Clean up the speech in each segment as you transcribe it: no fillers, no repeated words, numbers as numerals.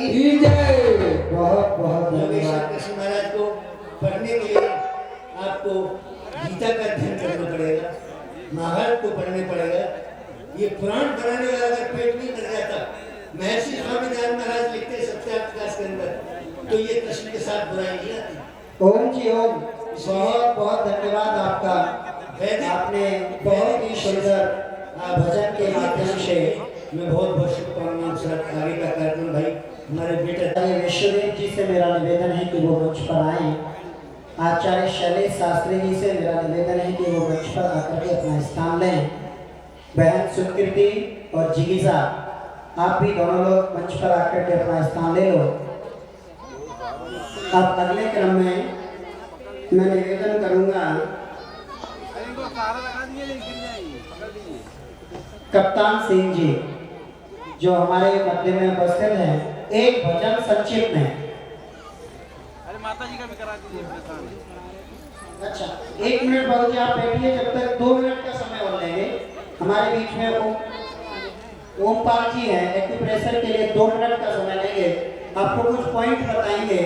की जय। बहुत बहुत धन्यवाद। कृष्ण महाराज को पढ़ने के लिए आपको गीता का अध्ययन करना पड़ेगा, महाभारत को पढ़ने पड़ेगा। ये पुराण बनाने वाला अगर पेट नहीं भर जाता, महर्षि स्वामी दयानंद महाराज लिखते सत्याप्रकाश के अंदर, तो ये कृष्ण के साथ बुराई नहीं आती। ओम जी ओम। बहुत बहुत धन्यवाद आपका। आपने बहुत ही सुंदर भजन के माध्यम से मैं बहुत शुभकामनाओं के साथ आगे का कार्यक्रम भाई हमारे बेटा विश्वदेव जी से मेरा निवेदन है कि वो मंच पर आए। आचार्य शैलेश शास्त्री जी से मेरा निवेदन है कि वो मंच पर आकर के अपना स्थान लें। बहन सुकृति और जिगिजा, आप भी दोनों लोग मंच पर आकर के अपना स्थान ले लो। अब अगले क्रम में मैं निवेदन करूंगा कप्तान सिंह जी, जो हमारे मध्य में उपस्थित हैं, एक भजन संक्षिप्त में। अरे माता जी का भी करा दीजिए। अच्छा, 1 मिनट बाबू जी आप बैठिए, जब तक 2 मिनट का समय और लेंगे। हमारे बीच में ओमपाल जी हैं, एक्यूप्रेशर के लिए 2 मिनट का समय लेंगे। आपको कुछ पॉइंट बताएंगे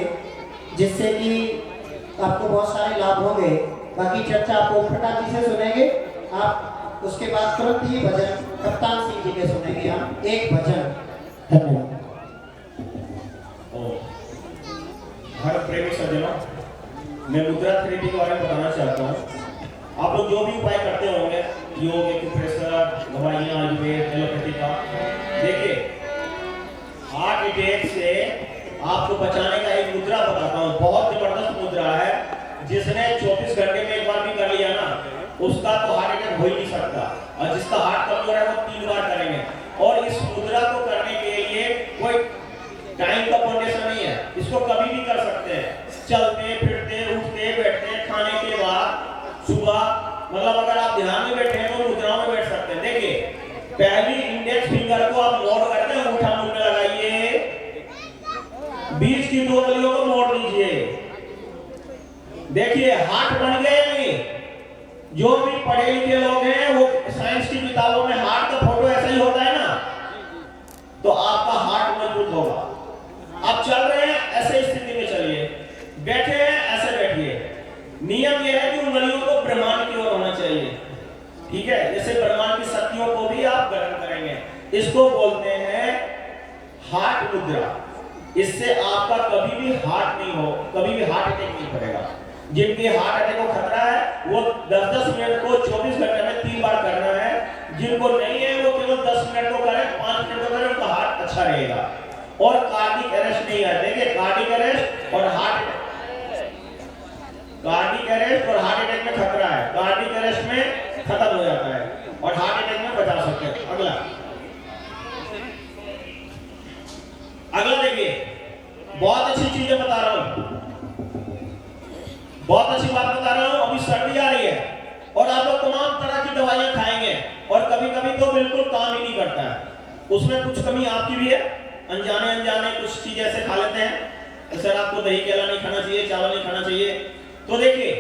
जिससे कि आपको बहुत सारे लाभ होंगे। बाकी चर्चा आप ओम प्रकाश जी से सुनेंगे, आप उसके बाद तुरंत ही भजन कप्तान सिंह जी के सुनेंगे हम एक भजन। धन्यवाद। भारत प्रेमी सज्जनों, मैं मुद्रा थेरेपी के बारे में बताना चाहता हूँ। आप लोग जो भी उपाय करते होंगे, योग, एक्यूप्रेशर, दवाइयाँ, आयुर्वेद, एलोपैथी का, देखिए हार्ट अटैक से आपको बचाने का एक मुद्रा बताता हूँ। बहुत जबरदस्त मुद्रा है, जिसने 24 घंटे में एक बार भी कर लिया ना, उसका तो हार्ट अटैक हो ही नहीं सकता। और जिसका हार्ट कमजोर है वो 3 बार करेंगे। और इस मुद्रा को करने के लिए कोई टाइम का फाउंडेशन नहीं है, इसको कभी भी कर सकते हैं। चलते फिरते, उठते बैठते, खाने के बाद, सुबह, मतलब अगर आप ध्यान में बैठे हैं तो मुद्राओं में बैठ सकते हैं। देखिए, पहली इंडेक्स फिंगर को आप मोड़ करके अंगूठा मुंह में लगाइए, बीच की 2 उंगलियों को मोड़ लीजिए। देखिए हार्ट बन गए नहीं। जो भी पढ़े लिखे लोग हैं, वो साइंस की किताबों में हार्ट का फोटो ऐसा ही होता है ना, तो आपका हार्ट मजबूत होगा। आप चल रहे हैं, ऐसे स्थिति में चलिए, बैठे हैं ऐसे बैठिए। नियम यह है कि उंगलियों को ब्रह्मांड की ओर होना चाहिए, ठीक है। जैसे ब्रह्मांड की शक्तियों को भी आप ग्रहण करेंगे। इसको बोलते हैं हार्ट मुद्रा। इससे आपका कभी भी हार्ट नहीं हो, कभी भी हार्ट अटैक नहीं पड़ेगा। जिनके हार्ट अटैक को खतरा है वो 10-10 मिनट को 24 घंटे में 3 बार करना है। जिनको नहीं है वो केवल 10 मिनट को करें, 5 मिनट को करें, उनका हार्ट अच्छा रहेगा और कार्डिक अरेस्ट नहीं है। देखिए कार्डिक अरेस्ट और हार्ट अटैक में खतरा है। कार्डिक अरेस्ट में खत्म हो जाता है और हार्ट अटैक में बचा सकते हैं। अगला देखिए, बहुत अच्छी चीजें बता रहा हूं, बहुत अच्छी बात बता रहा हूं। अभी सर्दी आ रही है और आप लोग तमाम तरह की दवाइयां खाएंगे और कभी कभी तो बिल्कुल काम ही नहीं करता है। उसमें कुछ कमी आपकी भी है, अनजाने कुछ चीजें ऐसे खा लेते हैं। सर आपको दही केला नहीं खाना चाहिए, चावल नहीं खाना चाहिए। तो देखिए,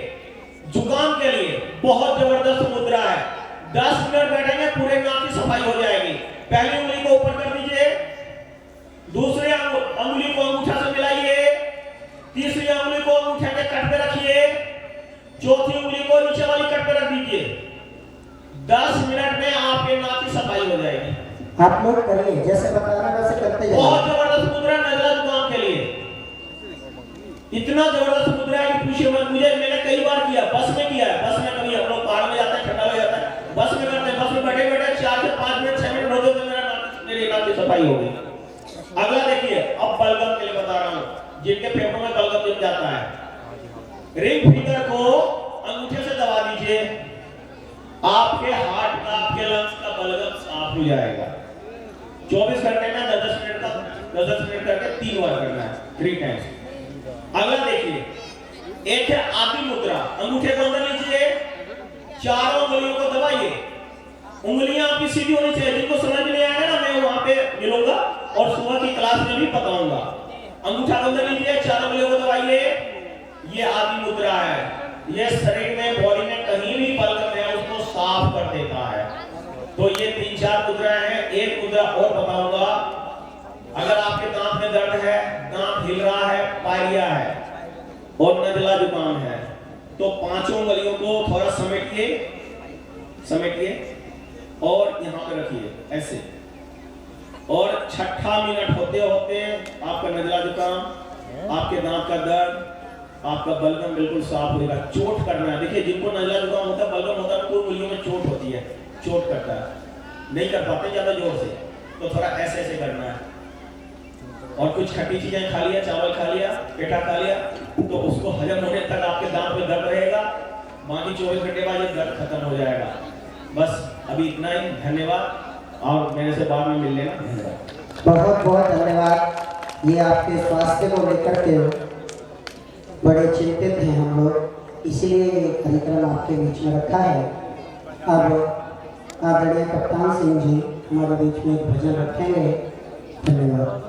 जुकाम के लिए बहुत जबरदस्त मुद्रा है। 10 मिनट बैठेंगे, पूरे नाक की सफाई हो जाएगी। पहली उंगली को ऊपर कर दीजिए, दूसरी उंगली को अंगूठा से मिलाइए, तीसरी उंगली को अंगूठे के कट पे रखिए, चौथी उंगली को नीचे वाली कट पे रख दीजिए। 10 मिनट में आपके नाक की सफाई हो जाएगी। आप लोग करिए, जैसे बता रहा है वैसे करते जाइए। बहुत जबरदस्त मुद्रा नजला जुकाम के लिए, इतना जबरदस्त मुद्रा है कि पूछिए मत। मैंने कई बार किया, बस में किया है। बस में कभी हम लोग पहाड़ में जाते हैं, ठंडा हो जाता है, बस में करते हैं। बस में बैठे 4 से 5 मिनट 6 मिनट होते तो मेरे नाक की सफाई हो गई। अगला देखिए, अब बलगम के लिए बता रहा हूं, जिनके फेफड़ों में बलगम जम जाता है। रिंग फिंगर को अंगूठे से दबा दीजिए, आपके हार्ट का, आपके लंग्स का बलगम साफ हो जाएगा। 24 घंटे में 10-10 मिनट करके 3 बार करना है, 3 टाइम्स। अगला देखिए, एक है आदि मुद्रा। अंगूठे को अंदर लीजिए, चारों उंगलियों को दबाइए, उंगलियां आपकी सीधी होनी चाहिए। जिनको समझ नहीं आएगा ना, मैं वहां पे मिलूंगा और सुबह की क्लास में भी बताऊंगा। अंगूठा अंदर लीजिए, चारों उंगलियों को दबाइए। ये आदि मुद्रा है। ये शरीर में, बॉडी में कहीं भी बलगम है उसको साफ कर देता है। तो ये 3-4 मुद्रा है। एक मुद्रा और बताऊंगा, अगर आपके दांत में दर्द है, दांत हिल रहा है, पायरिया है और नजला जुकाम है, तो पांचों उंगलियों को थोड़ा समेटिए और यहाँ पे रखिए ऐसे। और छठा मिनट होते होते आपका नजला जुकाम, आपके दांत का दर्द, आपका बलगम बिल्कुल साफ होगा। चोट करना है, देखिए जिनको नजला जुकाम होता है, बलगम होता है, उनको उंगलियों में चोट होती है, चोट करता है, नहीं कर पाते ज्यादा जोर से, तो थोड़ा ऐसे ऐसे करना है। और कुछ खट्टी चीजें खा लिया, चावल खा लिया, पेठा खा लिया, तो उसको हजम होने तक आपके दांत में दर्द रहेगा, बाकी 24 घंटे बाद ये दर्द खत्म हो जाएगा। बस अभी इतना ही, धन्यवाद, और मेरे से बाद में मिल लेना। बहुत बहुत धन्यवाद। ये आपके स्वास्थ्य को लेकर के बड़े चिंतित हैं हम लोग, इसलिए ये कार्यक्रम आपके बीच में रखा है। अब आदरणीय कप्तान सिंह जी हमारे बीच में एक भजन रखेंगे। धन्यवाद।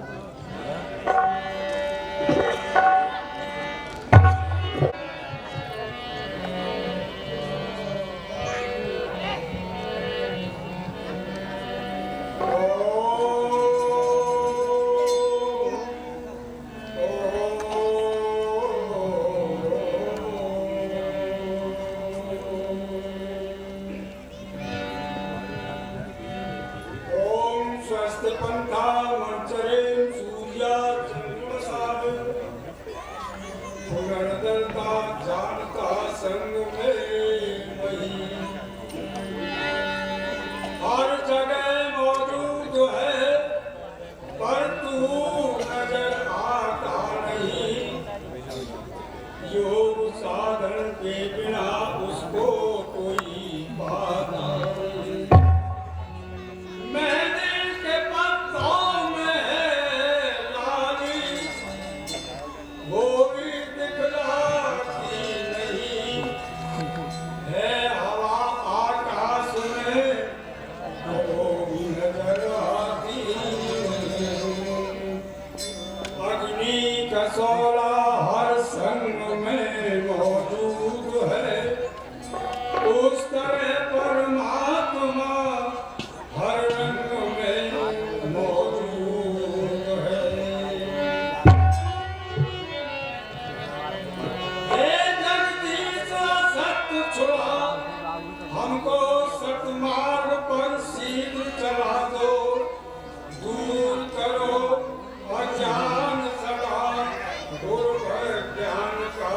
ज्ञान का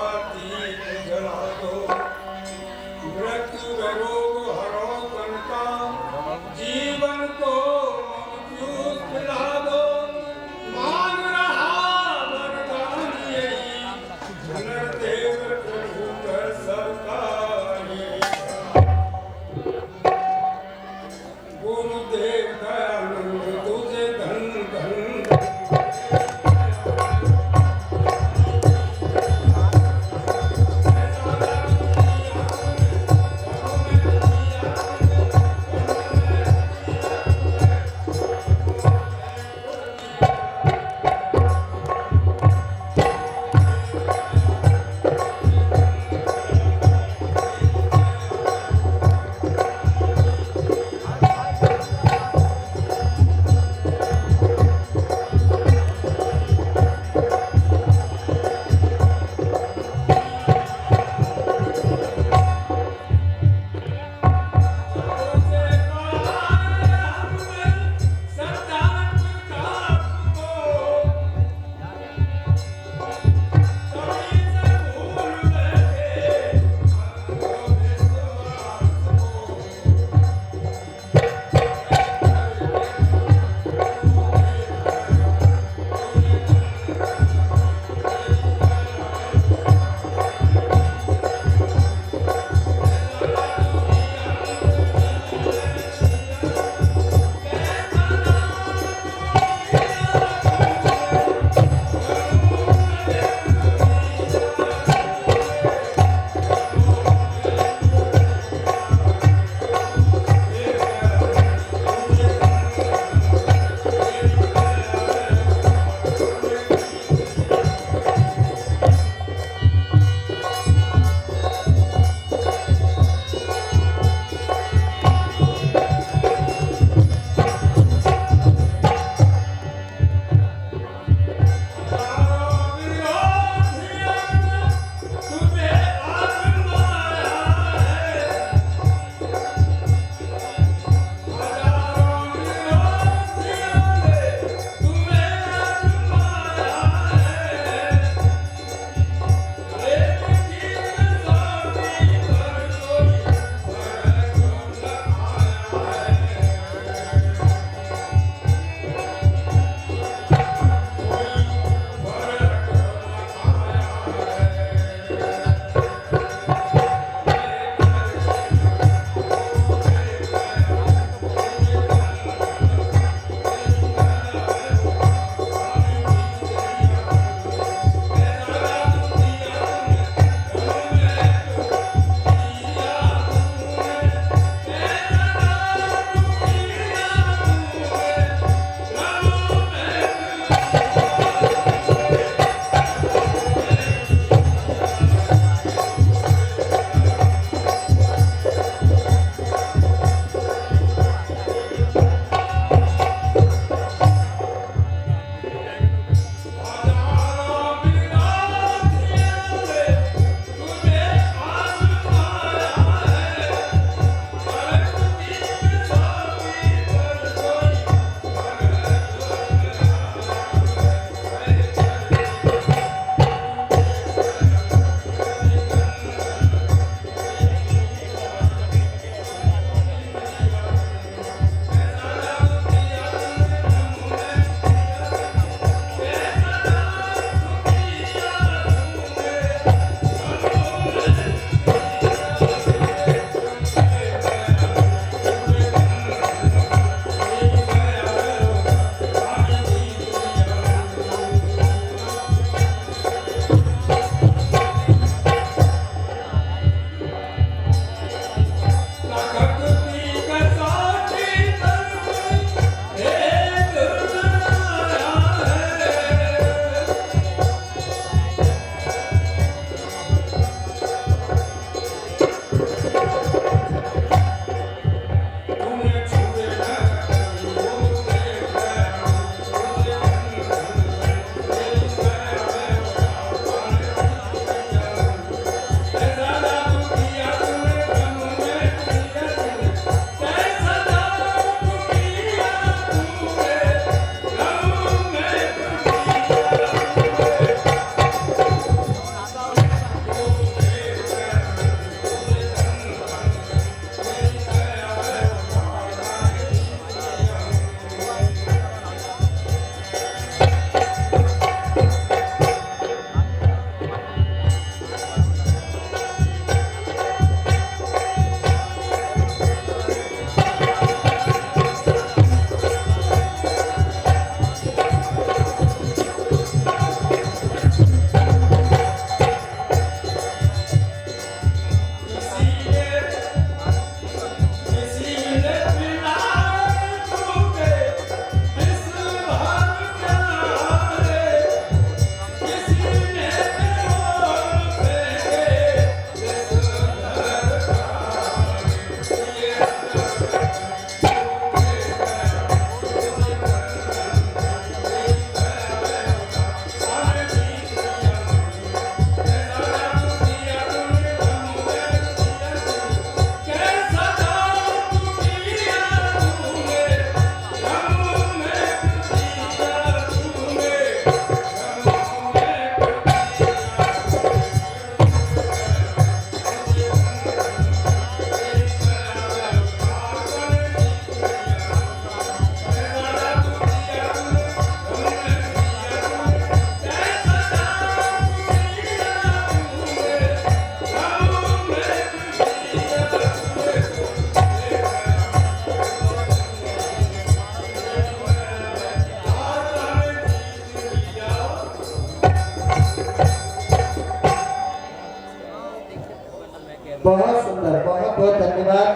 बहुत सुंदर, बहुत बहुत धन्यवाद।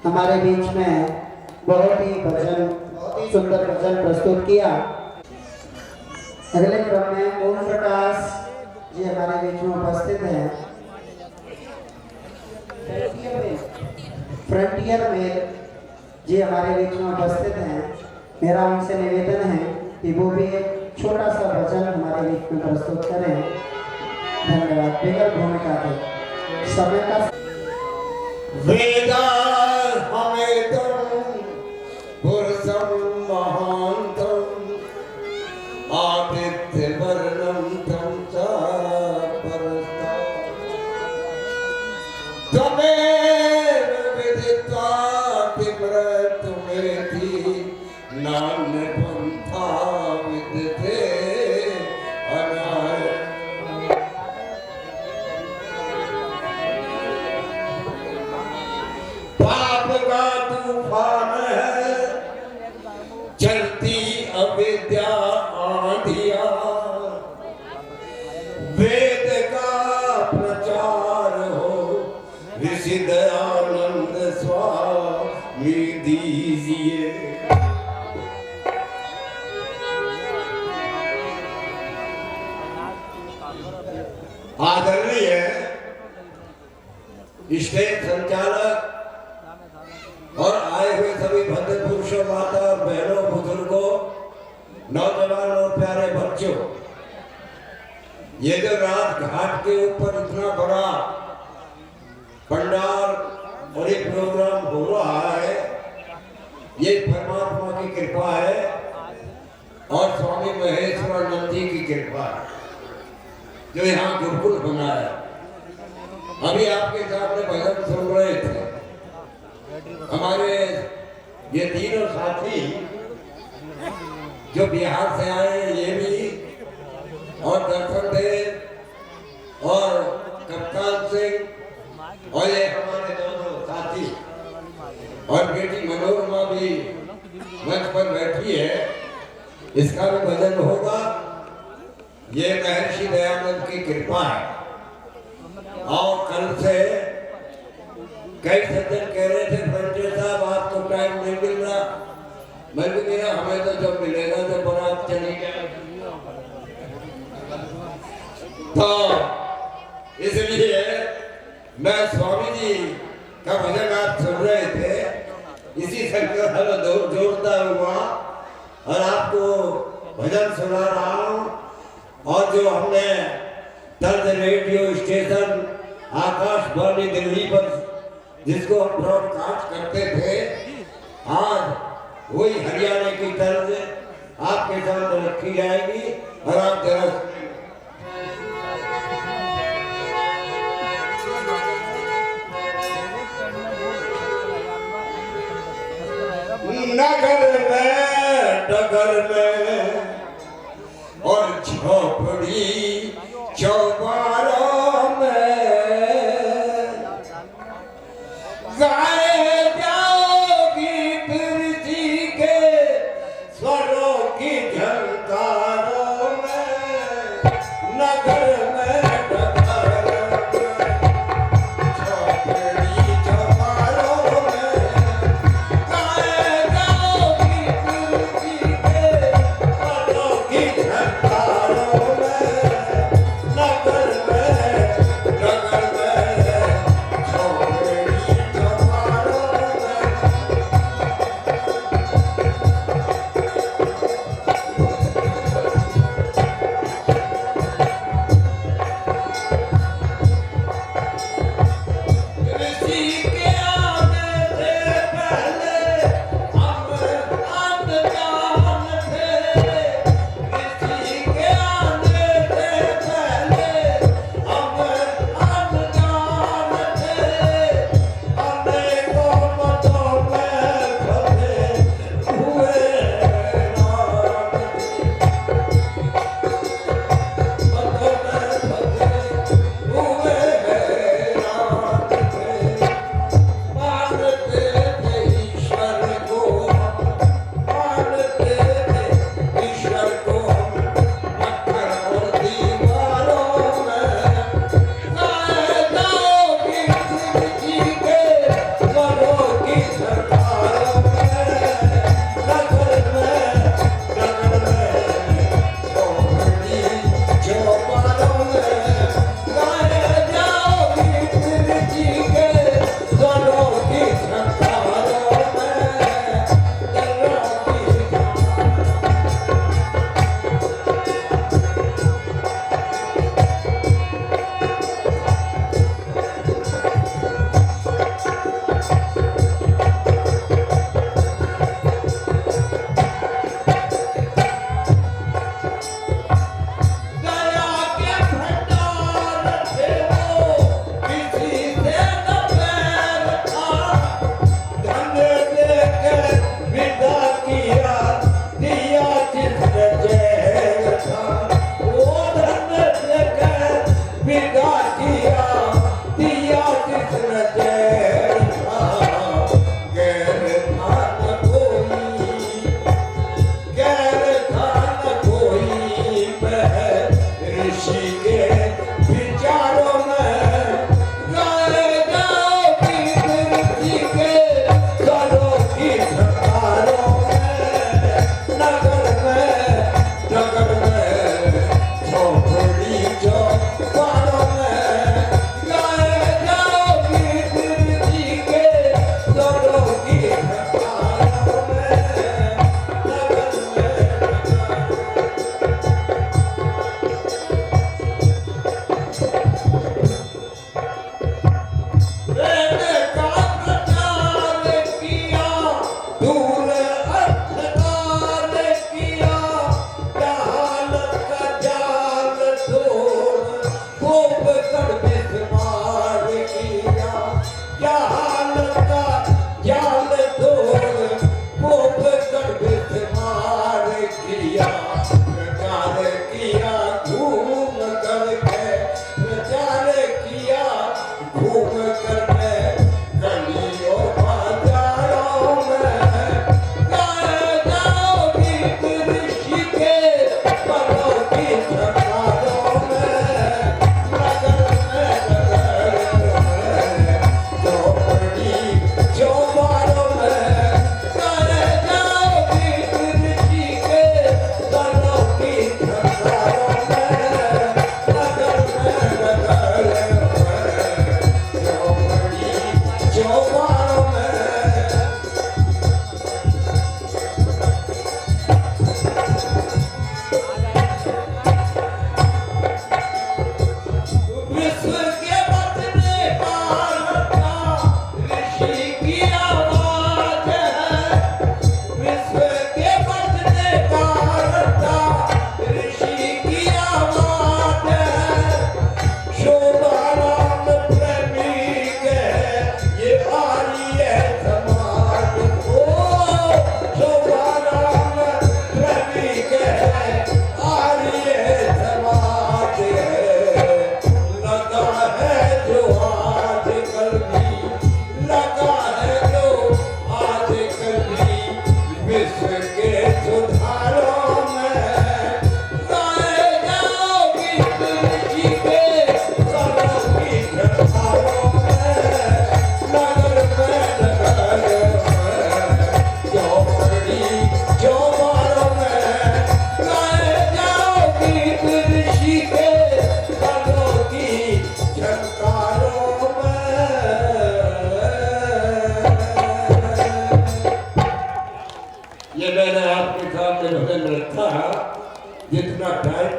हमारे बीच में बहुत ही सुंदर भजन प्रस्तुत किया। अगले क्रम में ओम प्रकाश जी हमारे बीच में उपस्थित हैं। फ्रंटियर में जी हमारे बीच में उपस्थित हैं। मेरा उनसे निवेदन है कि वो भी एक छोटा सा भजन हमारे बीच में प्रस्तुत करें। धन्यवाद। बेहद भूमिका थे समय का वेदा हमेतम पुरुषम महांतम आदित्य वर्णम तम च परस्ता तमेव विदित्वा तिम्रतुमेति नान्य पंथा विद्यते अनाय। पाप का तूफान है चलती अविद्या आंधिया, वेद का प्रचार हो ऋषि दयानंद स्वामी दीजिए। आदरणीय स्टेज संचालक और आए हुए सभी भद्र पुरुषों, माता, बहनों, बुजुर्गों, नौजवान और प्यारे बच्चों, ये जो रात घाट के ऊपर इतना बड़ा पंडाल और एक प्रोग्राम हो रहा है, ये परमात्मा की कृपा है और स्वामी महेश्वरानंद जी की कृपा है जो यहाँ गुरुकुल बनाया। अभी आपके सामने भजन सुन रहे थे हमारे ये तीनों साथी जो बिहार से आए हैं, ये भी और दर्शन देव और कप्तान सिंह और ये हमारे दोनों साथी और बेटी मनोरमा भी मंच पर बैठी है। इसका भी भजन होगा। ये महर्षि दयानंद की कृपा है। और कल से कई सज्जन कह रहे थे फ्रंटियर साहब आपको टाइम नहीं मिल रहा। मैं भी मेरा हमें तो जब मिलेगा जब बारात चली जाए, तो इसलिए मैं स्वामी जी का भजन आप सुन रहे थे, इसी संकल्प जोड़ता हुआ और आपको भजन सुना रहा हूँ। और जो हमने तर्ज रेडियो स्टेशन आकाशवाणी दिल्ली पर जिसको हम ब्रॉडकास्ट करते थे, आज वही हरियाणा की तर्ज आपके सामने रखी जाएगी और आप जरा नगर में डगर में और झोपड़ी चौबारों में गाए जाओगी फिर के स्वरों की झंकारों में। नगर में डगर में झोपड़ी चौबारों में गाए जाओगी फिर के स्वरों की झंकारों में।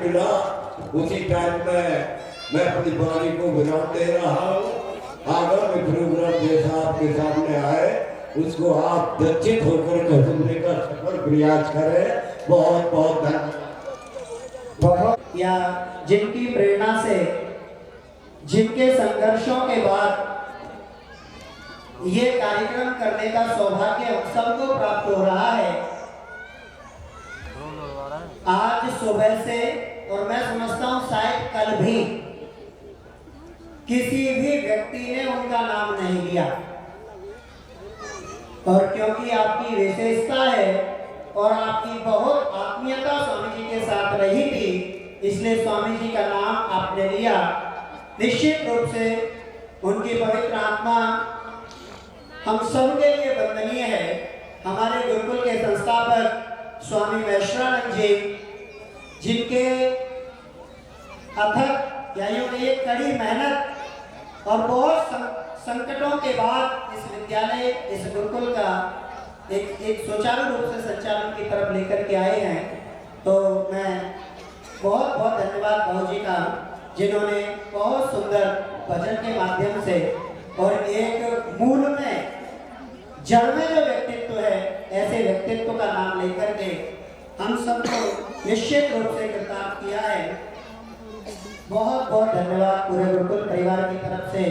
मिला उसी टाइम में मैं अपनी बारी को विराम दे रहा हूँ। आगामी प्रोग्राम जैसा आपके सामने आए उसको आप दक्षित होकर के सुनने का सफल प्रयास करें। बहुत बहुत धन्यवाद। बहुत या जिनकी प्रेरणा से, जिनके संघर्षों के बाद ये कार्यक्रम करने का सौभाग्य हम सबको प्राप्त हो रहा है। आज सुबह से और मैं समझता हूँ शायद कल भी किसी भी व्यक्ति ने उनका नाम नहीं लिया, और क्योंकि आपकी विशेषता है और आपकी बहुत आत्मीयता स्वामी जी के साथ रही थी, इसलिए स्वामी जी का नाम आपने लिया। निश्चित रूप से उनकी पवित्र आत्मा हम सब के लिए वंदनीय है। हमारे गुरुकुल के संस्थापक स्वामी वैश्वानंद जी, जिनके अथक या यूं कहिए कड़ी मेहनत और बहुत संकटों के बाद इस विद्यालय, इस गुरुकुल का एक सुचारू रूप से संचालन की तरफ लेकर के आए हैं। तो मैं बहुत बहुत धन्यवाद भाऊ जी का, जिन्होंने बहुत सुंदर भजन के माध्यम से और एक मूल में जड़ में जो व्यक्तित्व है, ऐसे व्यक्तित्व का नाम लेकर के हम सबको निश्चित रूप से कृतार्थ किया है। बहुत बहुत धन्यवाद पूरे गुरुकुल परिवार की तरफ से।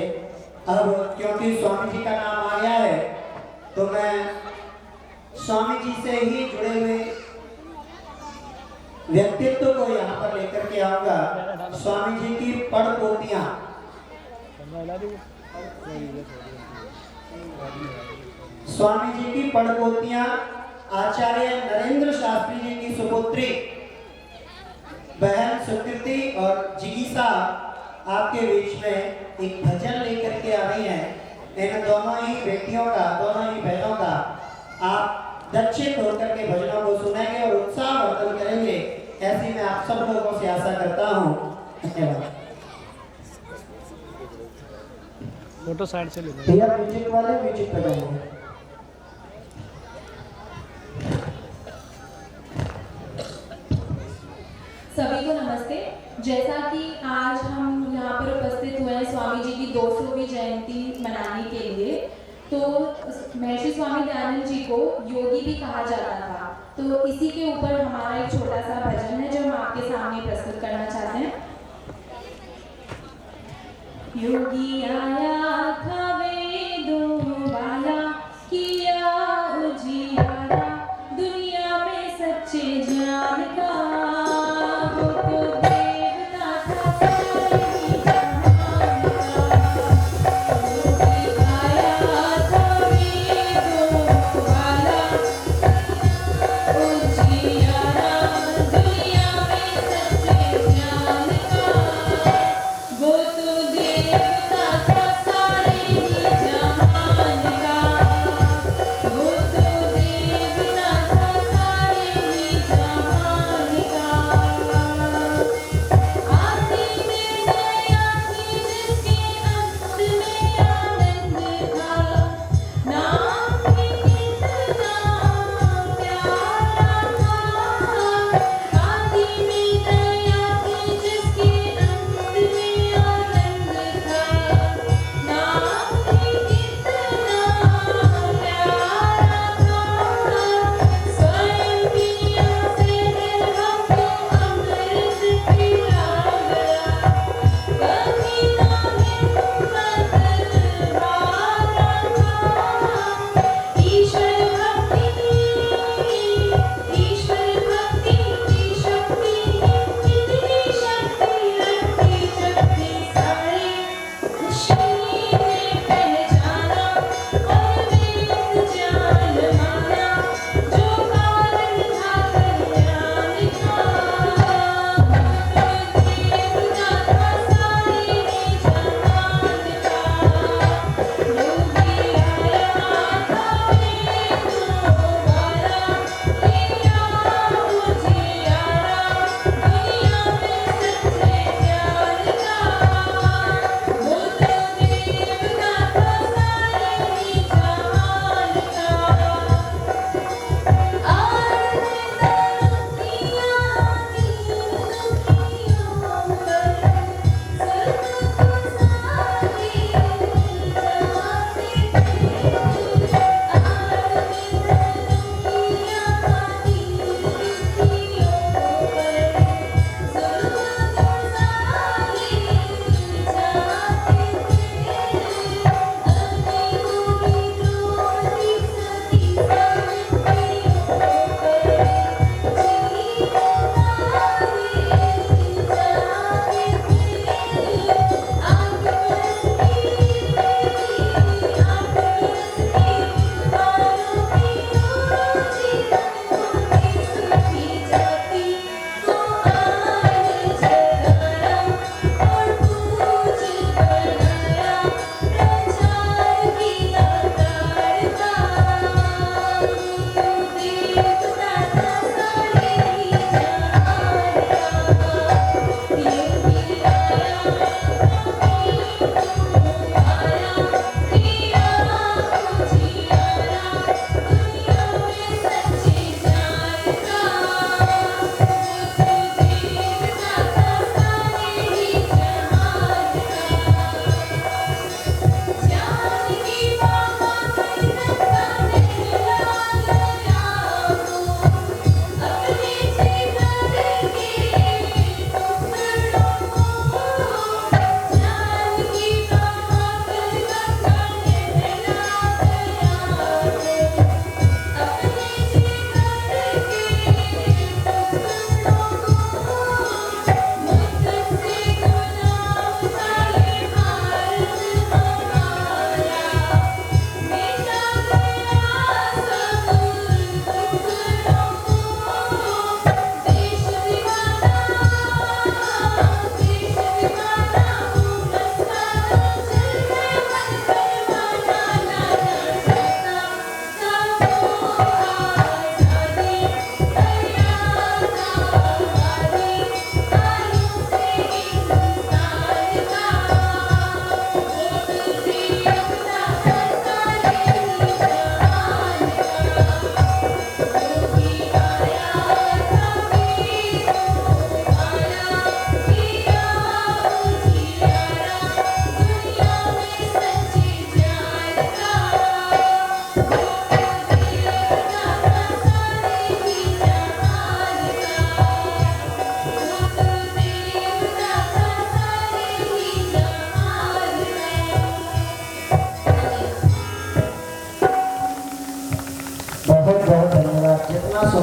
अब क्योंकि स्वामी जी का नाम आ गया है तो मैं स्वामी जी से ही जुड़े हुए व्यक्तित्व को यहाँ पर लेकर के आऊंगा। स्वामी जी की पड़पोतियां, स्वामी जी की पड़पोतियां आचार्य नरेंद्र शास्त्री जी की सुपुत्री बहन सुकृति और जिगीसा आपके बीच में एक भजन लेकर के आ रही हैं। इन दोनों ही बेटियों का, दोनों ही बहनों का आप दक्षित होकर के भजनों को सुनेंगे और उत्साह वर्धन करेंगे, ऐसी मैं आप सब लोगों से आशा करता हूँ। धन्यवाद। फोटो साइड से ले लो। भैया म्यूजिक वाले म्यूजिक बजाएंगे। सभी को नमस्ते। जैसा कि आज हम यहाँ पर उपस्थित हुए हैं स्वामी जी की 200वीं जयंती मनाने के लिए, तो महर्षि स्वामी दयानंद जी को योगी भी कहा जाता था, तो इसी के ऊपर हमारा एक छोटा सा भजन है जो हम आपके सामने प्रस्तुत करना चाहते हैं। योगी आया था वेदों वाला, किया उजियारा दुनिया में सच्चे ज्ञान का, वो तो देवता था सारी जहान का। योगी आया था वेदों वाला, उजियारा दुनिया में सच्चे ज्ञान का, वो तो देवता था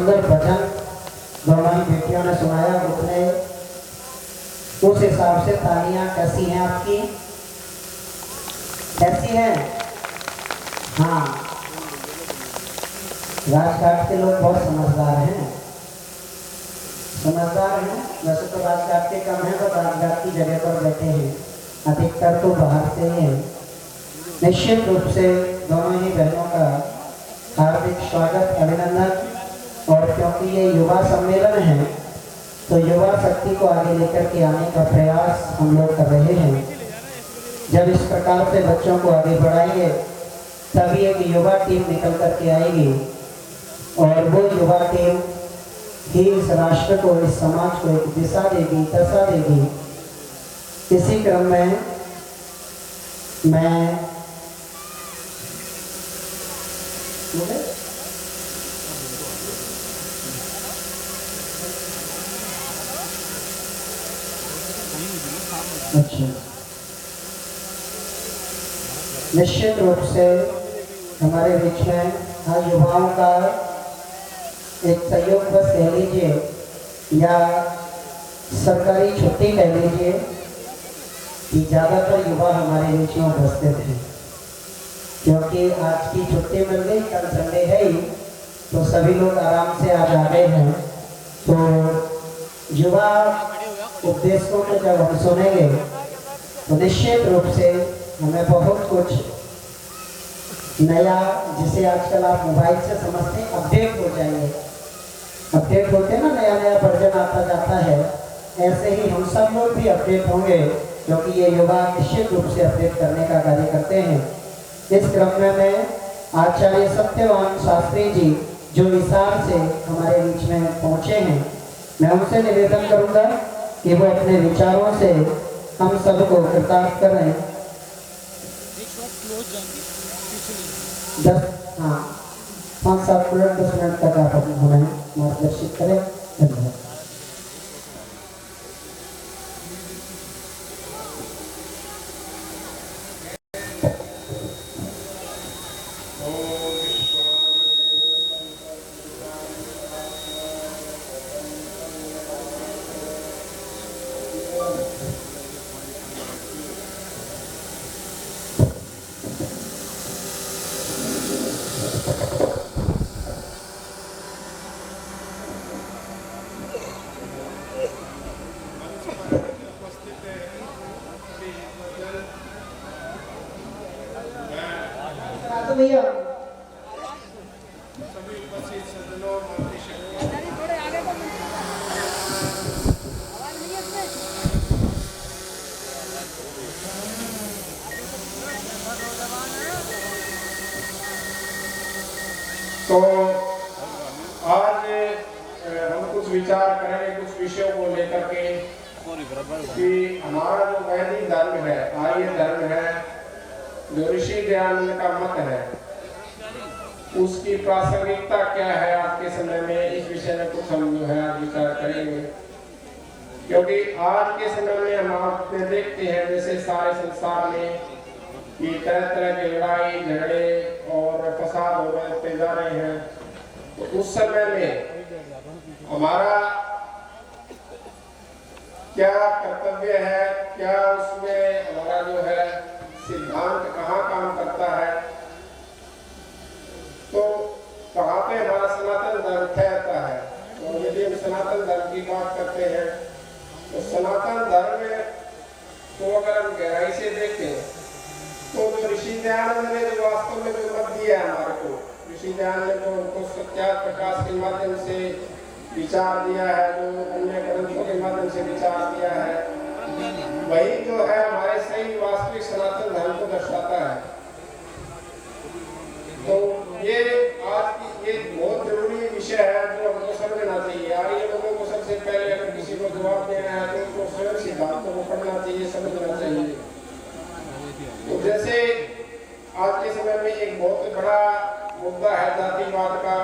सुंदर भजन दोनों ही बेटियों ने सुनाया, उतने उस हिसाब से तालियां कैसी हैं आपकी? कैसी हैं? हाँ, राजघाट के लोग बहुत समझदार हैं, समझदार हैं। वैसे तो राजघाट के कम हैं, तो राजघाट की जगह पर बैठे हैं, अधिकतर तो बाहर से ही हैं। निश्चित रूप से दोनों ही बहनों का हार्दिक स्वागत, अभिनंदन। और क्योंकि ये युवा सम्मेलन है तो युवा शक्ति को आगे लेकर के आने का प्रयास हम लोग कर रहे हैं। जब इस प्रकार से बच्चों को आगे बढ़ाएंगे तभी एक युवा टीम निकल कर के आएगी और वो युवा टीम ही इस राष्ट्र को, इस समाज को एक दिशा देगी, दशा देगी। इसी क्रम में मैं अच्छा, निश्चित रूप से हमारे बीच में आज युवाओं का एक सहयोग बस कह लीजिए या सरकारी छुट्टी कह लीजिए कि ज़्यादातर युवा हमारे बीच में उपस्थित हैं, क्योंकि आज की छुट्टी मिल गई, कल संडे है ही, तो सभी लोग आराम से आज आ गए हैं। तो युवा उपदेशों को जब हम सुनेंगे तो निश्चित रूप से हमें बहुत कुछ नया, जिसे आजकल आप मोबाइल से समझते हैं, अपडेट हो जाएंगे। अपडेट होते ना, नया नया वर्जन आता जाता है, ऐसे ही हम सब लोग भी अपडेट होंगे, क्योंकि ये युवा निश्चित रूप से अपडेट करने का कार्य करते हैं। इस क्रम में मैं आचार्य सत्यवान शास्त्री जी जो विशाल से हमारे बीच में पहुँचे हैं, मैं उनसे निवेदन करूँगा कि वो अपने विचारों से हम सबको कृतार्थ कर रहे हैं। 5-7 मिनट 10 मिनट तक आप हमें मार्गदर्शित करें। धन्यवाद। भैया तो आज हम कुछ विचार करेंगे कुछ विषयों को लेकर के कि हमारा जो वैदिक धर्म है, आर्य धर्म है, जो ऋषि दयानंद का मत है, उसकी प्रासंगिकता क्या है आज के समय में, इस विषय में कुछ हम जो है आज विचार करेंगे। क्योंकि आज के समय में हम आप देखते हैं जैसे सारे संसार में कि तरह तरह की लड़ाई झगड़े और फसाद होते जा रहे हैं, तो उस समय में हमारा क्या कर्तव्य है, क्या उसमें हमारा जो है सिद्धांत कहाँ काम करता है, तो कहाँ पे हमारा सनातन धर्म ठहरता है। तो यदि हम सनातन धर्म की बात करते हैं तो सनातन धर्म को अगर हम गहराई से देखें तो जो ऋषि दयानंद ने जो वास्तव में जो मत दिया है हमारे को, ऋषि दयानंद ने जो उनको सत्यार्थ प्रकाश के माध्यम से विचार दिया है, जो अन्य ग्रंथों के माध्यम से विचार दिया है, वही जो है हमारे सही वास्तविक सनातन धर्म को दर्शाता है। तो ये आज की ये बहुत जरूरी विषय है जो हमको समझना चाहिए। आर्य लोगों को सबसे पहले अगर किसी को जवाब देना है तो उनको स्वयं सिद्धांतों को पढ़ना चाहिए, समझना चाहिए। तो जैसे आज के समय में एक बहुत बड़ा मुद्दा है जातिवाद का,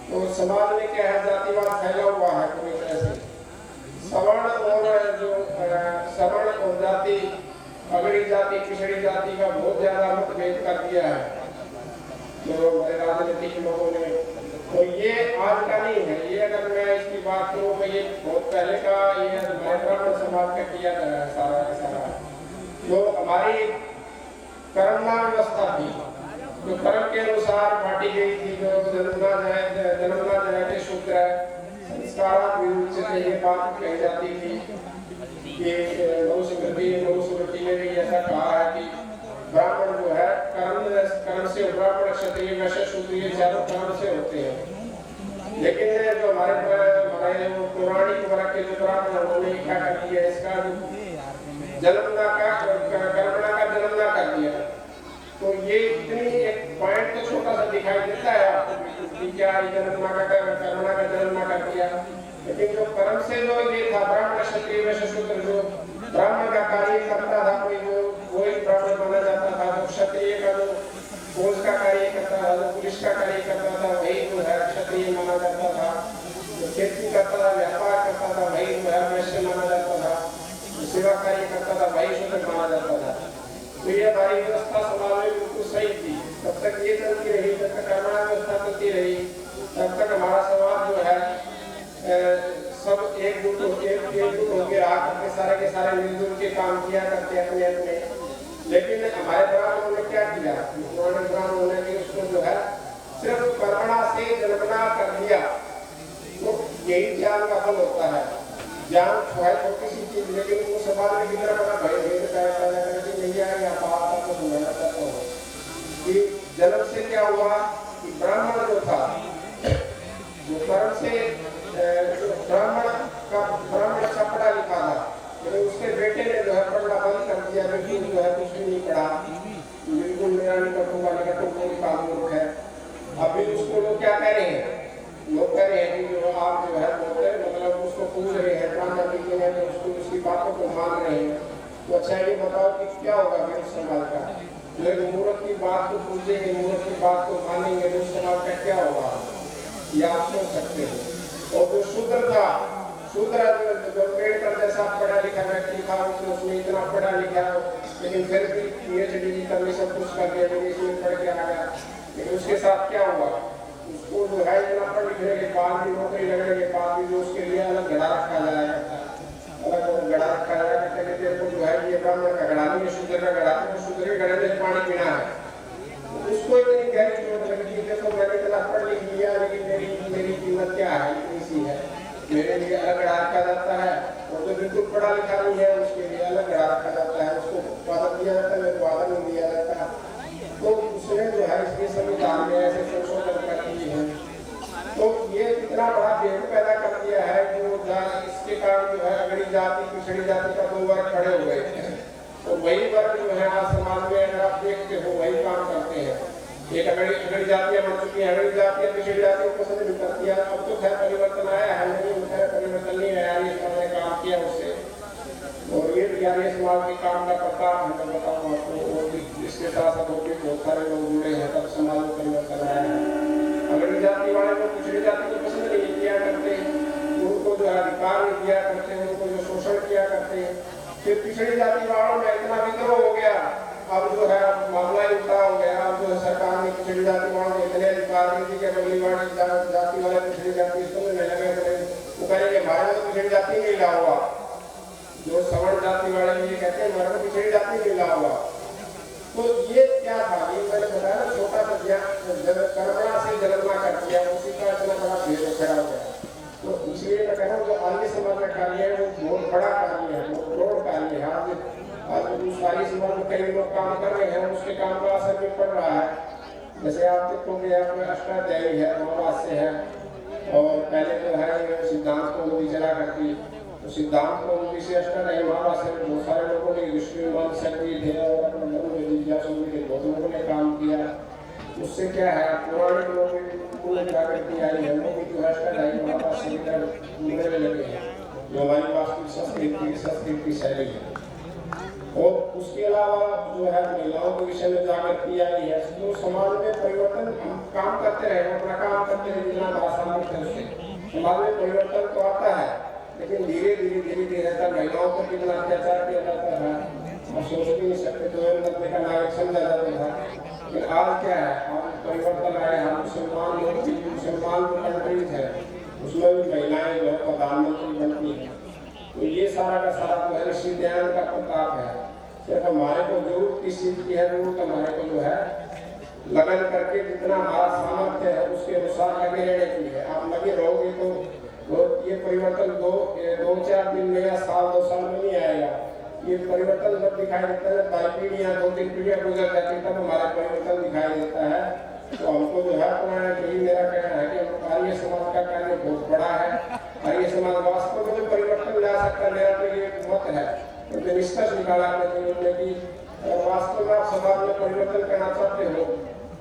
तो समाज में क्या है, जातिवाद फैला हुआ है पूरी तरह से। सवर्ण और जाति, अगड़ी जाति, पिछड़ी जाति का बहुत ज्यादा मतभेद कर दिया है जो हमारे राजनीतिक लोगों ने तो ये आज का नहीं है, ये अगर मैं इसकी बात करूँ तो ये बहुत पहले का, ये ब्राह्मण समाज का किया गया है सारा का सारा। जो हमारी कर्मना व्यवस्था थी, जो कर्म के अनुसार बांटी गई थी, जो जन्मना जयते शूद्र संस्कार ये बात कही जाती थी कि मनुस्मृति में भी ऐसा कहा है कि ब्राह्मण जो है कर्म से, ब्राह्मण क्षत्रिय वैश्य शूद्र ये चारों कर्म से होते हैं। लेकिन जो हमारे जो पौराणिक वर्ग के जो ब्राह्मण उन्होंने क्या कर दिया, इसका जन्मना का कर्मना का जन्मना कर दिया। तो ये इतनी एक पॉइंट तो छोटा सा दिखाई देता है आपको कि क्या जन्मना का कर्मना का जन्मना कर दिया, लेकिन जो कर्म से जो ये था ब्राह्मण क्षत्रिय वैश्य शूद्र, जो ब्राह्मण का कार्य करता था कोई, जो वही ब्राह्मण माना जाता था। जो क्षत्रिय का जो फौज का कार्य करता था, जो पुलिस का कार्य करता था, वही जो है क्षत्रिय माना जाता था। जो खेती करता था, व्यापार करता था, वही जो है वैश्य माना जाता था। सेवा कार्य करता था, वही शूद्र माना जाता था। तो ये हमारी व्यवस्था समाज में बिल्कुल सही थी। तब तक ये चलती रही, जब तक कर्मणा व्यवस्था चलती रही, तब तक हमारा समाज जो है सब एकजुट होकर रहा करते, सारे के सारे मिलजुल के काम किया करते अपने अपने। लेकिन हमारे ब्राह्मणों ने क्या किया, ब्राह्मणों ने भी उसको जो है सिर्फ कर्मणा से जन्मना कर दिया। तो यही ज्ञान का फल होता है। ज्ञान है छोटी सी चीज, लेकिन वो समाज में कितना बड़ा भयभेद नहीं आया। बात को समझना चाहता हूँ कि जन्म से क्या हुआ कि ब्राह्मण जो था, जो कर्म से ब्राह्मण अच्छा पढ़ा लिखा था, लेकिन उसके बेटे ने जो है पढ़ना बंद कर दिया, बिल्कुल जो है कुछ भी नहीं पढ़ा, बिल्कुल मेरा नहीं करूँगा, लेकिन तो कोई काम मूर्ख है। अभी उसको लोग क्या कह रहे हैं, लोग कह रहे हैं कि जो आप जो है बोलते मतलब उसको पूछ रहे हैं, ब्राह्मण जी हैं, तो उसको उसकी बातों को मान रहे हैं। तो अच्छा ये बताओ कि क्या होगा फिर समाज का, लोग मूर्ख की बात को पूछेंगे, मूर्ख की बात को मानेंगे, तो समाज का क्या होगा, ये आप सोच सकते हो। और जो शूद्र था, शूद्र जो अम्बेडकर जैसा पढ़ा लिखा व्यक्ति था, उसने इतना पढ़ा लिखा, लेकिन फिर भी PhD करने सब कुछ कर दिया, इसमें पढ़ के आ गया, लेकिन उसके साथ क्या हुआ, उसको जो है इतना पढ़ लिखने के बाद भी, नौकरी लगने के बाद भी जो उसके लिए अलग घड़ा रखा जाएगा, अलग घड़ा रखा जाएगा। कहते हैं जो है ये ब्राह्मण का घड़ा नहीं है, शूद्र का घड़ा है, शूद्र के घड़े में पानी पीना है। उसको इतनी गहरी चोट लगी, देखो मैंने इतना पढ़ लिख लिया, लेकिन मेरी कीमत क्या है, इतनी सी है, मेरे लिए अलग घड़ा रखा जाता है। और जो बिल्कुल पढ़ा लिखा नहीं है, उसके लिए अलग घड़ा रखा जाता है, उसको वादन दिया जाता है, मेरे को वादन नहीं दिया जाता। तो उसने जो है इसके संविधान में ऐसे संशोधन कर दिए हैं, तो ये कितना बड़ा भेद पैदा कर दिया है कि वो इसके कारण जो है अगड़ी जाति पिछड़ी जाति का दो वर्ग खड़े हो गए। तो वही वर्ग जो है आज समाज में अगर आप देखते हो वही काम करते हैं। एक अगड़ी जातियां बन चुकी हैं, अगड़ी जातियां पिछड़ी जातियों को पसंद नहीं करती है। अब तो खैर परिवर्तन आया है, नहीं है परिवर्तन नहीं आया, ये समाज ने काम किया उससे। और ये यानी समाज के काम का पता मैं बताऊँ आपको, इसके साथ साथ बहुत सारे लोग जुड़े हैं, तब समाज में परिवर्तन आया है। अगड़ी जाति वाले लोग पिछड़ी जाति को पसंद नहीं किया करते, उनको जो अधिकार नहीं दिया करते, उनको जो शोषण किया करते। फिर पिछड़ी जाति वालों में इतना विद्रोह हो गया, अब जो है मामला ही उल्टा हो गया। अब जो है सरकार ने पिछड़ी जाति वालों को इतने अधिकार नहीं दिए कि अगली वाली जाति वाले पिछड़ी जाति सुनने लगे, वो कहेंगे हमारे तो पिछड़ी जाति नहीं ला हुआ। जो सवर्ण जाति वाले ये कहते हैं हमारे को पिछड़ी जाति मिला हुआ। तो ये क्या था, ये मैंने बताया ना, छोटा सा कर्मणा से जन्मना कर दिया, उसी का इतना बड़ा भेद खड़ा हो गया। तो इसलिए मैं कह रहा हूँ जो आर्य समाज का कार्य है वो बहुत बड़ा कार्य है, बहुत बड़ा कार्य है। आज आर्य समाज में कई लोग काम कर रहे हैं, उसके काम का असर भी पड़ रहा है। जैसे आप देखोगे आपका अष्टाध्यायी है, अमावास्य है, और पहले जो है सिद्धांत को नदी चला करती, तो सिद्धांत को नदी से अष्टाध्यायी अमावास्य में बहुत सारे लोगों ने विष्णुमान शक्ति थे और बहुत लोगों ने काम किया। उससे क्या है पौराणिक लोगों जागृति आई है, वो भी जो है अष्टाध्यायी अमावास्य मिलने लगे हैं, जो हमारी वास्तविक संस्कृति शैली है। और उसके अलावा जो है महिलाओं के विषय में जागृति आई है, जो समाज में परिवर्तन काम करते रहे, अपना काम करते रहे, जितना बड़ा सामर्थ्य है उससे समाज में परिवर्तन तो आता है। लेकिन धीरे धीरे तक महिलाओं पर कितना अत्याचार किया जाता है, और सोच भी नहीं सकते, तो का नागरिक समझा जाता था। लेकिन आज क्या है, आज परिवर्तन आए। हम मुसलमान लोग भी, मुसलमान जो कंट्रीज है उसमें भी महिलाएं जो है प्रधानमंत्री बनती हैं। तो ये सारा का सारा जो है ऋषि दयानंद का प्रताप है। सिर्फ हमारे को जरूरत किस चीज की है, जरूरत हमारे को जो है लगन करके जितना हमारा सामर्थ्य है उसके अनुसार लगे रहने की है। आप लगे रहोगे तो ये परिवर्तन दो चार दिन में या साल 2 साल में नहीं आएगा। ये परिवर्तन जब दिखाई देता है, बाई पीढ़ियाँ 2-3 पीढ़ियाँ गुजर जाती है, तब हमारा परिवर्तन दिखाई देता है। तो हमको जो है पुराना यही मेरा कहना है कि आर्य समाज का कार्य बहुत बड़ा है। आर्य समाज वास्तव में जो परिवर्तन ला सकता है, मेरा तो ये मत है, तो निष्कर्ष निकाला अपने जीवन में कि वास्तव में आप समाज में परिवर्तन करना चाहते हो,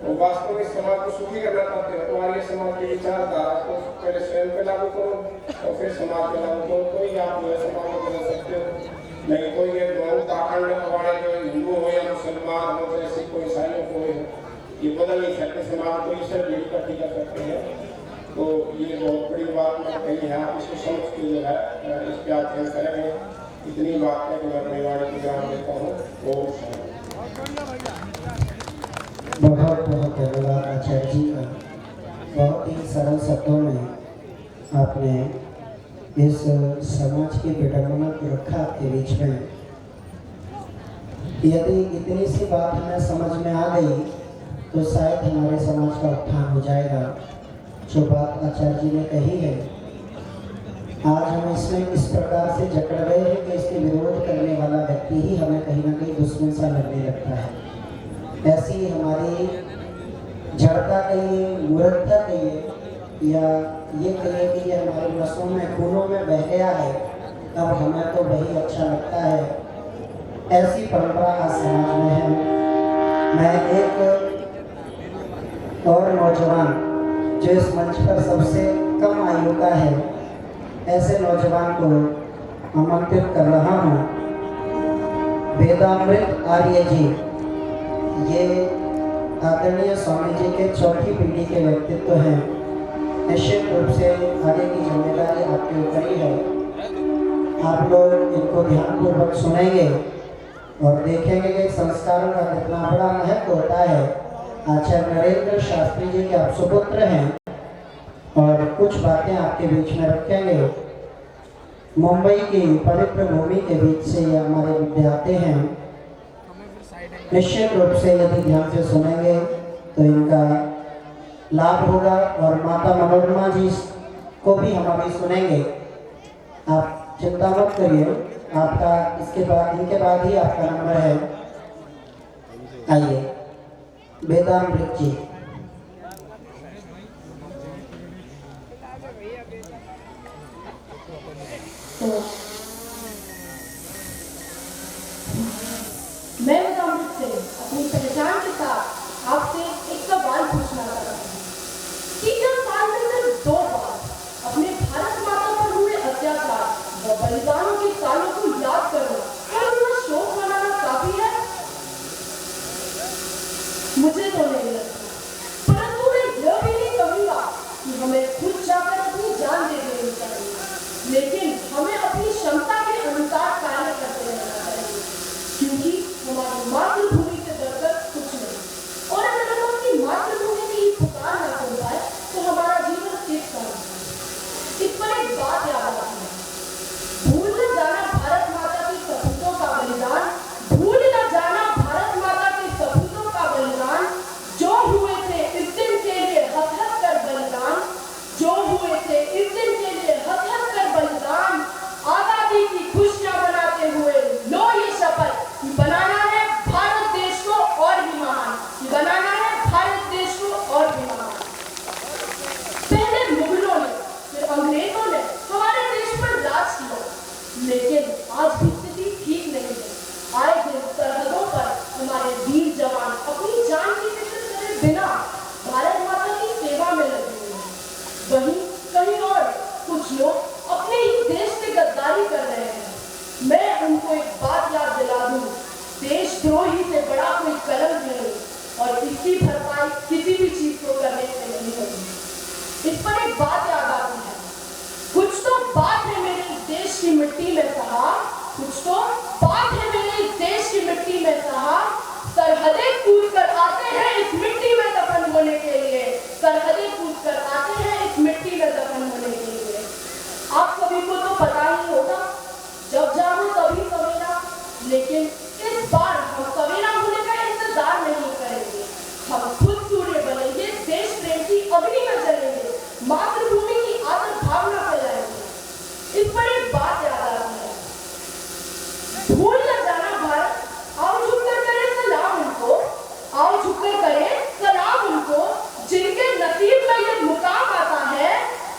वो वास्तव में समाज को सुखी करना चाहते हो, तो आर्य समाज की विचारधारा को पहले स्वयं पे लागू करो और फिर समाज पे लागू करो। कोई आप जो है समाज को बदल सकते हो नहीं। कोई ये पाखंड वाले जो हिंदू हो या मुसलमान हो, जैसे कोई ईसाइयों को ये बदल नहीं सकते, समाज को इससे भी इकट्ठी कर सकते हैं। तो ये बहुत बड़ी बात मैं कही है, आप इसको समझ के जो है इस पर अध्ययन करेंगे। इतनी बात है कि मैं अपनी वाणी को विराम देता हूँ। बहुत बहुत धन्यवाद आचार्य जी का। बहुत ही सरल शब्दों में आपने इस समाज की विडंबना को रखा आपके बीच में। यदि इतनी सी बात हमें समझ में आ गई तो शायद हमारे समाज का उत्थान हो जाएगा। जो बात आचार्य जी ने कही है, आज हम इसमें इस प्रकार से जकड़ गए हैं कि इसके विरोध करने वाला व्यक्ति ही हमें कहीं ना कहीं दुश्मन सा लगने लगता है। ऐसी हमारी जड़ता कहिए, मूर्खता कहिए, या ये कहिए कि ये हमारे नसों में, खूनों में बह गया है, अब हमें तो वही अच्छा लगता है। ऐसी परंपरा आज समाज में है। मैं एक और नौजवान जो इस मंच पर सबसे कम आयु का है, ऐसे नौजवान को आमंत्रित कर रहा हूँ। वेदामृत आर्य जी, ये आदरणीय स्वामी जी के चौथी पीढ़ी के व्यक्तित्व हैं। निश्चित रूप से आगे की जिम्मेदारी आपके ऊपर ही है। आप लोग इनको ध्यानपूर्वक सुनेंगे और देखेंगे कि संस्कारों का कितना बड़ा महत्व होता है। आचार्य नरेंद्र शास्त्री जी के आप सुपुत्र हैं और कुछ बातें आपके बीच में रखेंगे। मुंबई की पवित्र भूमि के बीच से ये हमारे विद्यार्थी हैं। निश्चित रूप से यदि ध्यान से सुनेंगे तो इनका लाभ होगा। और माता मनोरमा जी को भी हम अभी सुनेंगे। आप चिंता मत करिए, आपका इसके बाद, इनके बाद ही आपका नंबर है। आइए वेदामृत जी। मैं वेदामृत से अपनी पहचान के साथ आपसे एक सवाल पूछना चाहता हूँ कि जब साल में सिर्फ 2 बार अपने भारत माता पर हुए अत्याचार व बलिदानों के सालों को याद करना और उनका शोक मनाना काफी है? मुझे तो नहीं लगता, परंतु मैं यह भी नहीं कहूँगा कि हमें खुद जाकर अपनी जान दे देनी चाहिए, लेकिन हमें अपनी क्षमता के अनुसार कार्य करते रहना चाहिए, क्योंकि हमारी मातृभूमि से बढ़कर कुछ नहीं। और अगर हम अपनी मातृभूमि की पुकार न सुन पाए तो हमारा जीवन किस तरह। इस पर एक बात याद आती है, भूल न जाना भारत माता के सपूतों का बलिदान, भूल न जाना भारत माता के सपूतों का बलिदान, जो हुए थे इस दिन के लिए हथ-हथ कर बलिदान, जो हुए थे इस दिन के लिए हथ-हथ कर बलिदान, आजादी की खुशियां मनाते हुए लो ये शपथ कि बनाना है भारत देश को और भी महान, कि बनाना है भारत देश को और भी महान। पहले मुगलों ने, फिर अंग्रेजों ने हमारे देश पर राज किया, लेकिन आज भी स्थिति ठीक नहीं है। आए दिन सरहदों पर हमारे वीर जवान अपनी जान की फिक्र करे बिना भारत माता की सेवा में लगे हुए हैं। वहीं कहीं और कुछ लोग अपने ही देश से गद्दारी कर रहे हैं। मैं उनको एक बात याद दिला दूं, देशद्रोही से बड़ा कोई कलंक नहीं और इसकी भरपाई किसी भी चीज को करने से नहीं होगी। इस पर एक बात याद आती है, कुछ तो बात है मेरे देश की मिट्टी में सहा, कुछ तो बात है मेरे देश की मिट्टी में सहा, सरहदें कूद कर आते हैं इस मिट्टी में दफन होने लेकिन इस बार हम सवेरा होने का इंतजार नहीं करेंगे। हम खुद सूर्य बनेंगे, देश प्रेम की अग्नि में जलेंगे, मातृभूमि की आदर भावना फैलाएंगे। इस पर एक बात याद आती है, भूल न जाना भारत, आओ झुककर करें सलाम उनको, आओ झुककर करें सलाम उनको, जिनके नसीब में ये मुकाम आता है।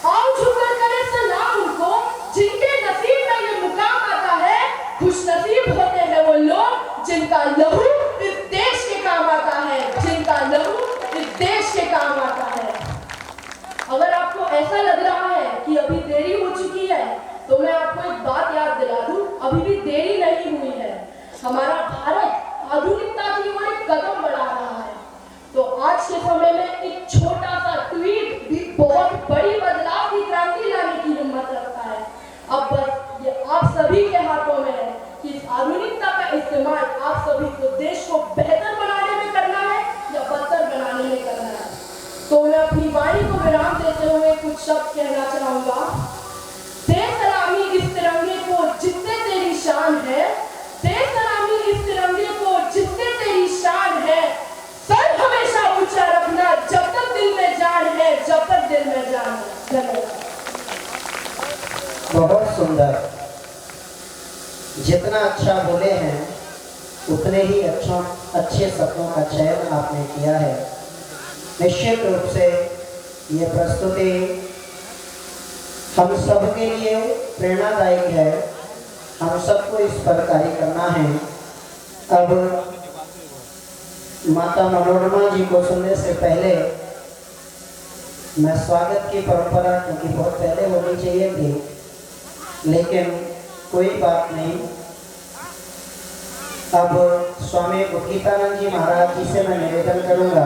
आओ झुककर करें सलाम उनको, जिनके नसीब में ये मुकाम आता है। खुश नसीब होते हैं वो लोग जिनका लहू इस देश के काम आता है, जिनका लहू इस देश के काम आता है। अगर आपको ऐसा लग रहा है कि अभी देरी हो चुकी है, तो मैं आपको एक बात याद दिला दूं, अभी भी देरी नहीं हुई है। हमारा भारत आधुनिकता की ओर एक कदम बढ़ा रहा है। तो आज के समय में एक छोटा सा ट्वीट भी बहुत बड़ी बदलाव की क्रांति लाने की हिम्मत रखता है। अब बस ये आप सभी के हाथों में है कि इस आधुनिकता का इस्तेमाल आप सभी को देश को बेहतर बनाने में करना है या बदतर बनाने में करना है। तो मैं अपनी वाणी को विराम देते हुए कुछ शब्द कहना चाहूंगा। दे सलामी इस तिरंगे को जिससे तेरी शान है, दे सलामी इस तिरंगे को जिससे तेरी शान है। सर हमेशा ऊंचा रखना जब तक दिल में जान है, जब तक दिल में जान है। धन्यवाद। बहुत सुंदर। जितना अच्छा बोले हैं उतने ही अच्छे शब्दों का चयन आपने किया है। निश्चित रूप से ये प्रस्तुति हम सबके लिए प्रेरणादायक है। हम सबको इस पर कार्य करना है। अब माता मनोरमा जी को सुनने से पहले मैं स्वागत की परंपरा, क्योंकि बहुत पहले होनी चाहिए थी, लेकिन कोई बात नहीं। अब स्वामी गीतानंद जी महाराज जी से मैं निवेदन करूंगा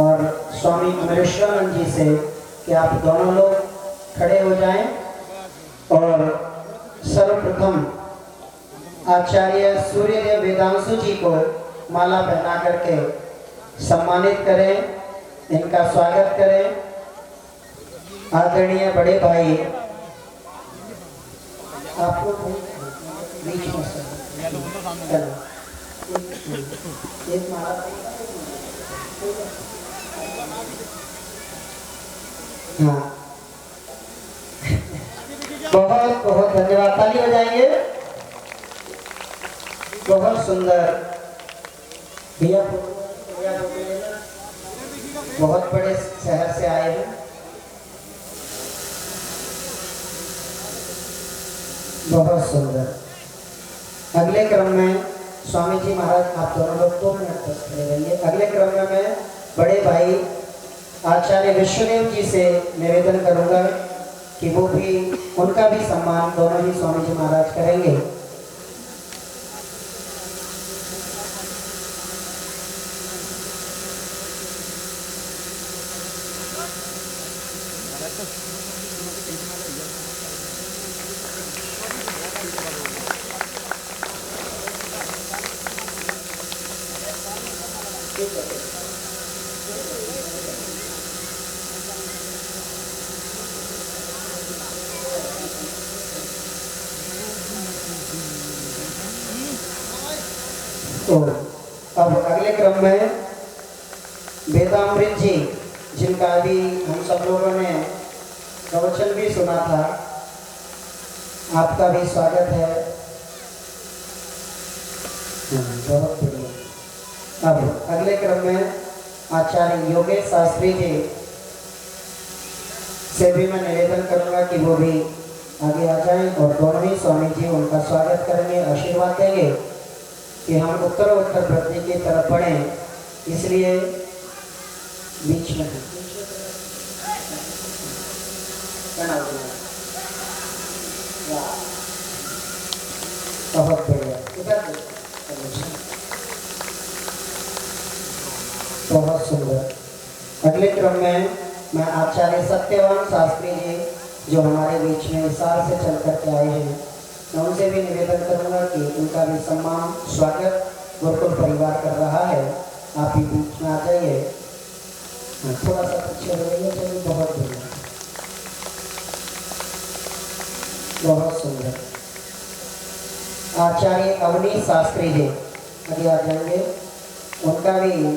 और स्वामी अमरेश्वरानंद जी से कि आप दोनों लोग खड़े हो जाएं और सर्वप्रथम आचार्य सूर्यदेव वेदांशु जी को माला पहना करके सम्मानित करें, इनका स्वागत करें। आदरणीय बड़े भाई, आपको बीच में एक माला। हाँ, बहुत बहुत धन्यवाद। ताली बजाएंगे। बहुत सुंदर। भैया बहुत बड़े शहर से आए हैं। बहुत सुंदर। अगले क्रम में स्वामी जी महाराज, आप दोनों लोग 2 मिनट तक खड़े रहिए। अगले क्रम में मैं बड़े भाई आचार्य विश्वदेव जी से निवेदन करूंगा कि वो भी, उनका भी सम्मान दोनों ही स्वामी जी महाराज करेंगे। तो अब अगले क्रम में वेदामृत जी, जिनका अभी हम सब लोगों ने प्रवचन भी सुना था, आपका भी स्वागत है। बहुत बढ़िया। अब अगले क्रम में आचार्य योगेश शास्त्री जी से भी मैं निवेदन करूंगा कि वो भी आगे आ जाएं और दोनों ही स्वामी जी उनका स्वागत करेंगे, आशीर्वाद देंगे कि हम उत्तरोत्तर वृद्धि की तरफ बढ़ें। इसलिए बीच में बहुत बढ़िया। बहुत सुंदर। अगले क्रम में मैं आचार्य सत्यवान शास्त्री जी, जो हमारे बीच में इस साल से चल करके आए हैं, मैं उनसे भी निवेदन करूंगा कि उनका भी सम्मान, स्वागत गुरुकुल परिवार कर रहा है। आप भी बीच में आ जाइए। थोड़ा सा पीछे हो जाइए। चलिए, बहुत बढ़िया, बहुत सुंदर। आचार्य अवनीश शास्त्री जी आगे आ जाएंगे, उनका भी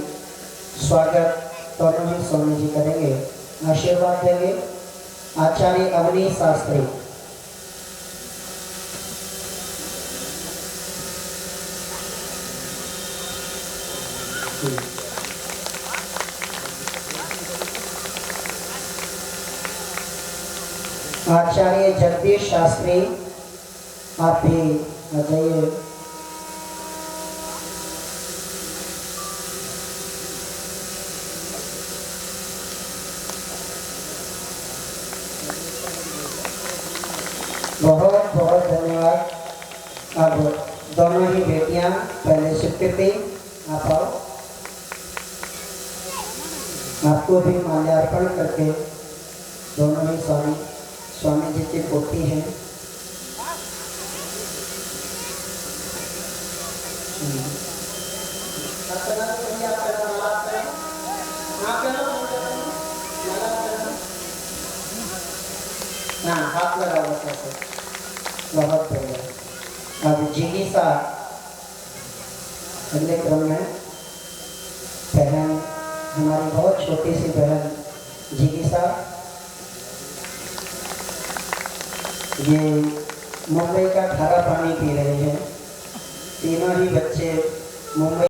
स्वागत दोनों ही स्वामी जी करेंगे, आशीर्वाद देंगे। आचार्य अवनीश शास्त्री। आचार्य जगदीश शास्त्री, आप भी आ जाइए। बहुत बहुत धन्यवाद। अब दोनों ही बेटियां पहले स्वीकृति, आप आओ, आपको भी माल्यार्पण करके दोनों ही स्वामी जी की पोती हैं। हाँ, हाथ लगाओ कैसे, बहुत बढ़िया। अब जिगीसा अगले क्रम में, बहन हमारी बहुत छोटी सी बहन जिगीसा, ये मुंबई का खारा पानी पी रहे हैं। तीनों ही बच्चे मुंबई